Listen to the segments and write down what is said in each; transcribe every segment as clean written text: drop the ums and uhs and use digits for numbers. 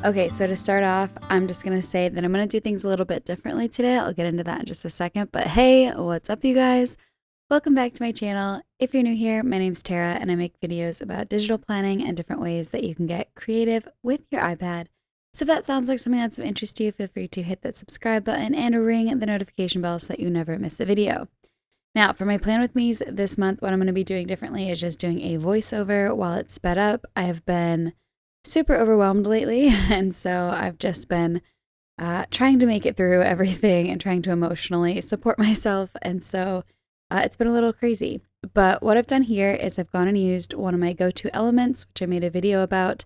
Okay, so to start off, I'm just going to say that I'm going to do things a little bit differently today. I'll get into that in just a second. But hey, what's up, you guys? Welcome back to my channel. If you're new here, my name's Tara, and I make videos about digital planning and different ways that you can get creative with your iPad. So if that sounds like something that's of interest to you, feel free to hit that subscribe button and ring the notification bell so that you never miss a video. Now, for my plan with me's this month, what I'm going to be doing differently is just doing a voiceover while it's sped up. I have been super overwhelmed lately, and so I've just been trying to make it through everything and trying to emotionally support myself, and so it's been a little crazy. But what I've done here is I've gone and used one of my go-to elements, which I made a video about,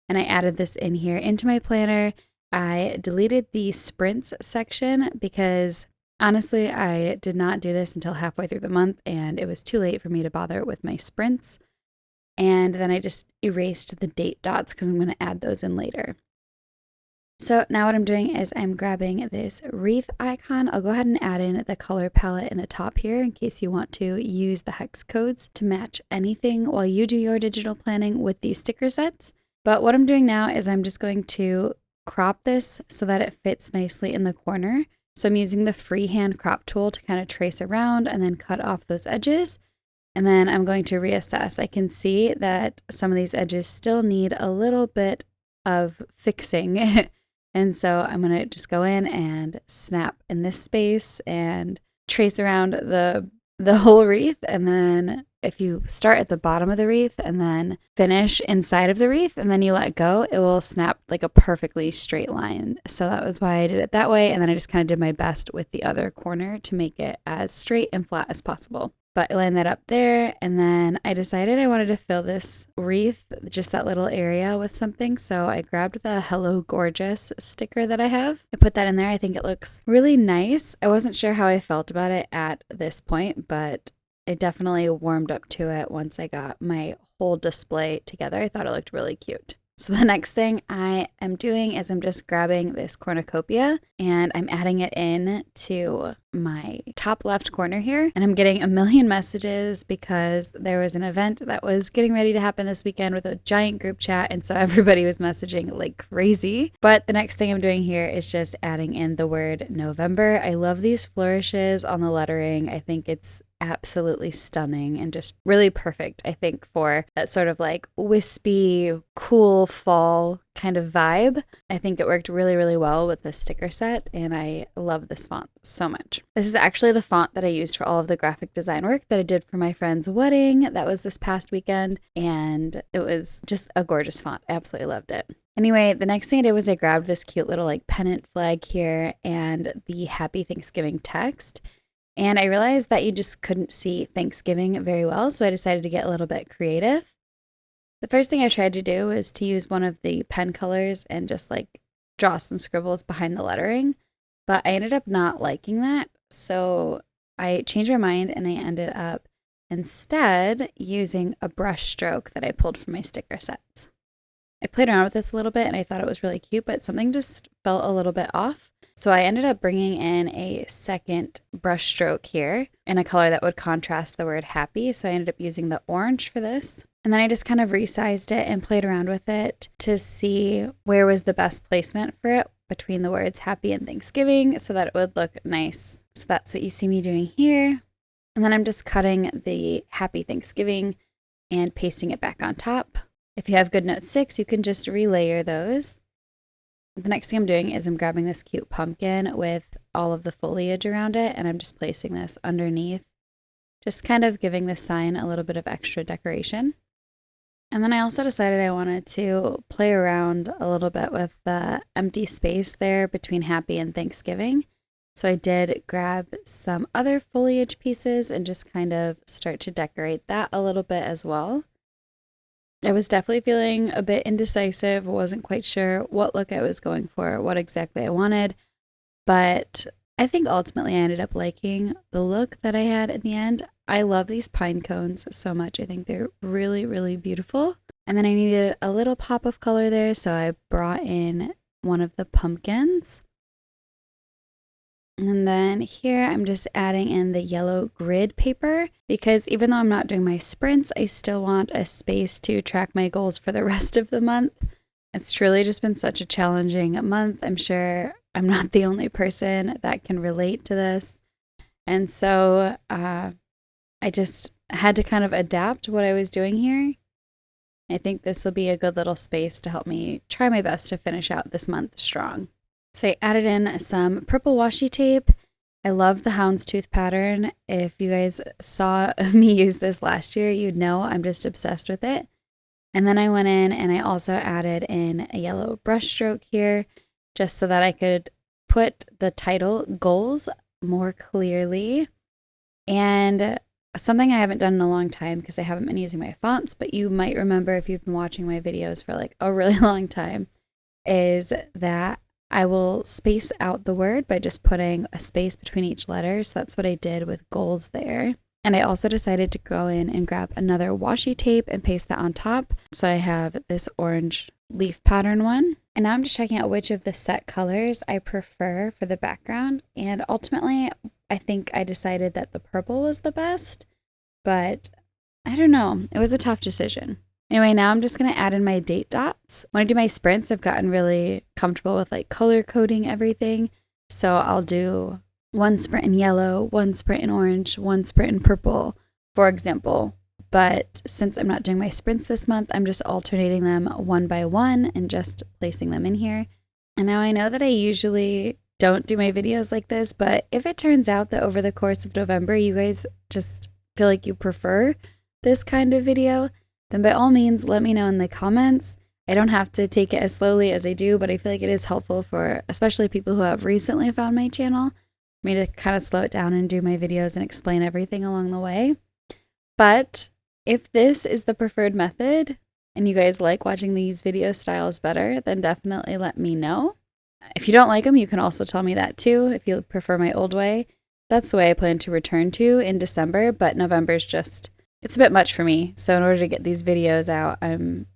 and I added this in here into my planner. I deleted the sprints section because honestly, I did not do this until halfway through the month, and it was too late for me to bother with my sprints. And then I just erased the date dots because I'm going to add those in later. So now what I'm doing is I'm grabbing this wreath icon. I'll go ahead and add in the color palette in the top here in case you want to use the hex codes to match anything while you do your digital planning with these sticker sets. But what I'm doing now is I'm just going to crop this so that it fits nicely in the corner. So I'm using the freehand crop tool to kind of trace around and then cut off those edges. And then I'm going to reassess. I can see that some of these edges still need a little bit of fixing. And so I'm going to just go in and snap in this space and trace around the whole wreath. And then if you start at the bottom of the wreath and then finish inside of the wreath and then you let go, it will snap like a perfectly straight line. So that was why I did it that way. And then I just kind of did my best with the other corner to make it as straight and flat as possible. But I lined that up there, and then I decided I wanted to fill this wreath, just that little area, with something. So I grabbed the Hello Gorgeous sticker that I have. I put that in there. I think it looks really nice. I wasn't sure how I felt about it at this point, but I definitely warmed up to it once I got my whole display together. I thought it looked really cute. So the next thing I am doing is I'm just grabbing this cornucopia and I'm adding it in to my top left corner here. And I'm getting a million messages because there was an event that was getting ready to happen this weekend with a giant group chat. And so everybody was messaging like crazy. But the next thing I'm doing here is just adding in the word November. I love these flourishes on the lettering. I think it's absolutely stunning and just really perfect, I think, for that sort of like wispy, cool fall kind of vibe. I think it worked really, really well with the sticker set, and I love this font so much. This is actually the font that I used for all of the graphic design work that I did for my friend's wedding. That was this past weekend, and it was just a gorgeous font. I absolutely loved it. Anyway, the next thing I did was I grabbed this cute little like pennant flag here and the Happy Thanksgiving text. And I realized that you just couldn't see Thanksgiving very well, so I decided to get a little bit creative. The first thing I tried to do was to use one of the pen colors and just like draw some scribbles behind the lettering, but I ended up not liking that, so I changed my mind and I ended up instead using a brush stroke that I pulled from my sticker sets. I played around with this a little bit and I thought it was really cute, but something just felt a little bit off. So I ended up bringing in a second brush stroke here in a color that would contrast the word happy. So I ended up using the orange for this. And then I just kind of resized it and played around with it to see where was the best placement for it between the words happy and Thanksgiving so that it would look nice. So that's what you see me doing here. And then I'm just cutting the Happy Thanksgiving and pasting it back on top. If you have Goodnotes 6, you can just relayer those. The next thing I'm doing is I'm grabbing this cute pumpkin with all of the foliage around it, and I'm just placing this underneath, just kind of giving this sign a little bit of extra decoration. And then I also decided I wanted to play around a little bit with the empty space there between Happy and Thanksgiving. So I did grab some other foliage pieces and just kind of start to decorate that a little bit as well. I was definitely feeling a bit indecisive. Wasn't quite sure what look I was going for, what exactly I wanted. But I think ultimately I ended up liking the look that I had in the end. I love these pine cones so much. I think they're really, really beautiful. And then I needed a little pop of color there, so I brought in one of the pumpkins. And then here I'm just adding in the yellow grid paper because even though I'm not doing my sprints, I still want a space to track my goals for the rest of the month. It's truly just been such a challenging month. I'm sure I'm not the only person that can relate to this. And so I just had to kind of adapt what I was doing here. I think this will be a good little space to help me try my best to finish out this month strong. So I added in some purple washi tape. I love the houndstooth pattern. If you guys saw me use this last year, you'd know I'm just obsessed with it. And then I went in and I also added in a yellow brush stroke here just so that I could put the title goals more clearly. And something I haven't done in a long time because I haven't been using my fonts, but you might remember if you've been watching my videos for like a really long time, is that I will space out the word by just putting a space between each letter. So that's what I did with goals there. And I also decided to go in and grab another washi tape and paste that on top. So I have this orange leaf pattern one. And now I'm just checking out which of the set colors I prefer for the background. And ultimately, I think I decided that the purple was the best, but I don't know. It was a tough decision. Anyway, now I'm just going to add in my date dots. When I do my sprints, I've gotten really comfortable with like color coding everything. So I'll do one sprint in yellow, one sprint in orange, one sprint in purple, for example. But since I'm not doing my sprints this month, I'm just alternating them one by one and just placing them in here. And now I know that I usually don't do my videos like this, but if it turns out that over the course of November, you guys just feel like you prefer this kind of video, then by all means, let me know in the comments. I don't have to take it as slowly as I do, but I feel like it is helpful for especially people who have recently found my channel, for me to kind of slow it down and do my videos and explain everything along the way. But if this is the preferred method and you guys like watching these video styles better, then definitely let me know. If you don't like them, you can also tell me that too. If you prefer my old way, that's the way I plan to return to in December, but November's just, it's a bit much for me. So in order to get these videos out, I'm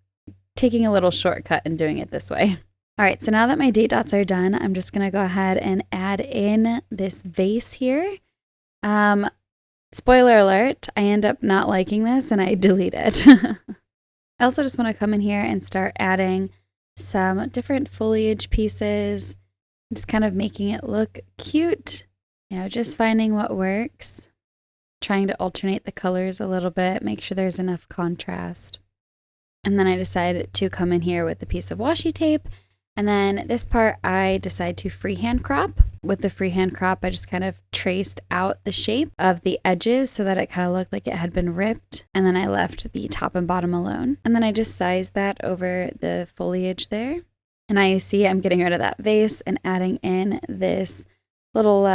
taking a little shortcut and doing it this way. All right, so now that my date dots are done, I'm just gonna go ahead and add in this vase here. Spoiler alert, I end up not liking this and I delete it. I also just wanna come in here and start adding some different foliage pieces, just kind of making it look cute. You know, just finding what works, trying to alternate the colors a little bit, make sure there's enough contrast. And then I decided to come in here with a piece of washi tape. And then this part I decide to freehand crop. With the freehand crop, I just kind of traced out the shape of the edges so that it kind of looked like it had been ripped. And then I left the top and bottom alone. And then I just sized that over the foliage there. And now you see I'm getting rid of that vase and adding in this little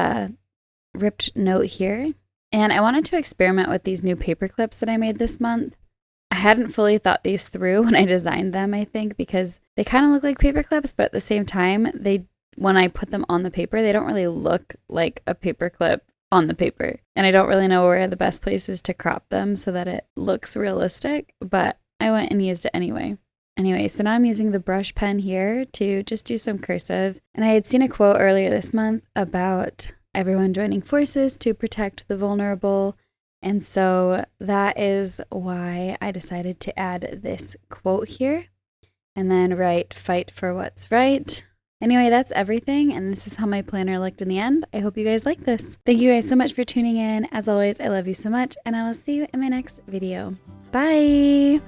ripped note here. And I wanted to experiment with these new paper clips that I made this month. I hadn't fully thought these through when I designed them, I think, because they kind of look like paper clips, but at the same time, when I put them on the paper, they don't really look like a paper clip on the paper. And I don't really know where the best place is to crop them so that it looks realistic, but I went and used it anyway. Anyway, so now I'm using the brush pen here to just do some cursive. And I had seen a quote earlier this month about everyone joining forces to protect the vulnerable. And so that is why I decided to add this quote here and then write "fight for what's right." Anyway, that's everything. And this is how my planner looked in the end. I hope you guys like this. Thank you guys so much for tuning in. As always, I love you so much and I will see you in my next video. Bye.